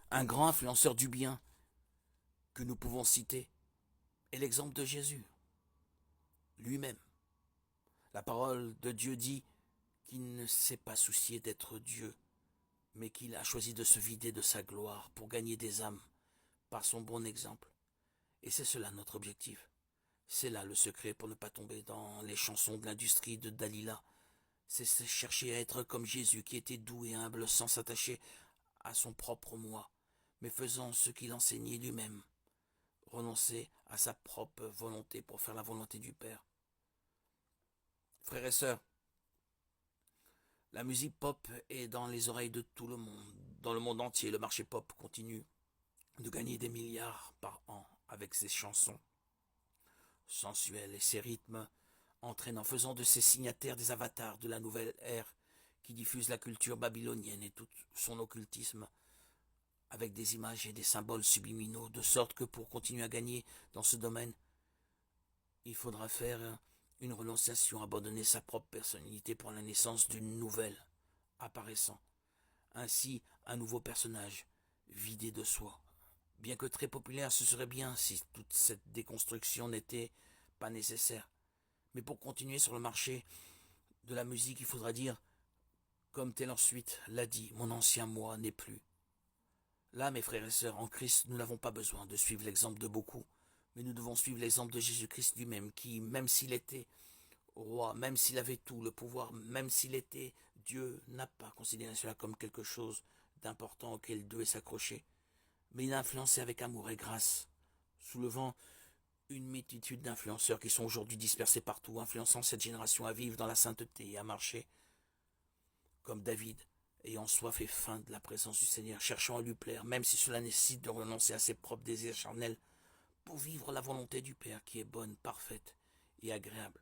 Un grand influenceur du bien que nous pouvons citer est l'exemple de Jésus lui-même. La parole de Dieu dit qu'il ne s'est pas soucié d'être Dieu, mais qu'il a choisi de se vider de sa gloire pour gagner des âmes par son bon exemple. Et c'est cela notre objectif. C'est là le secret pour ne pas tomber dans les chansons de l'industrie de Dalila. C'est chercher à être comme Jésus qui était doux et humble sans s'attacher à son propre moi, mais faisant ce qu'il enseignait lui-même. Renoncer à sa propre volonté pour faire la volonté du Père. Frères et sœurs, la musique pop est dans les oreilles de tout le monde. Dans le monde entier, le marché pop continue de gagner des milliards par an avec ses chansons sensuelles et ses rythmes entraînant, faisant de ses signataires des avatars de la nouvelle ère qui diffuse la culture babylonienne et tout son occultisme avec des images et des symboles subliminaux, de sorte que pour continuer à gagner dans ce domaine, il faudra faire une renonciation, abandonner sa propre personnalité pour la naissance d'une nouvelle apparaissant. Ainsi, un nouveau personnage, vidé de soi. Bien que très populaire, ce serait bien si toute cette déconstruction n'était pas nécessaire. Mais pour continuer sur le marché de la musique, il faudra dire, comme Taylor Swift l'a dit, mon ancien moi n'est plus. Là, mes frères et sœurs, en Christ, nous n'avons pas besoin de suivre l'exemple de beaucoup, mais nous devons suivre l'exemple de Jésus-Christ lui-même, qui, même s'il était roi, même s'il avait tout le pouvoir, même s'il était Dieu, n'a pas considéré cela comme quelque chose d'important auquel il devait s'accrocher. Mais il a influencé avec amour et grâce, soulevant une multitude d'influenceurs qui sont aujourd'hui dispersés partout, influençant cette génération à vivre dans la sainteté et à marcher comme David, ayant soif et faim de la présence du Seigneur, cherchant à lui plaire, même si cela nécessite de renoncer à ses propres désirs charnels, pour vivre la volonté du Père qui est bonne, parfaite et agréable.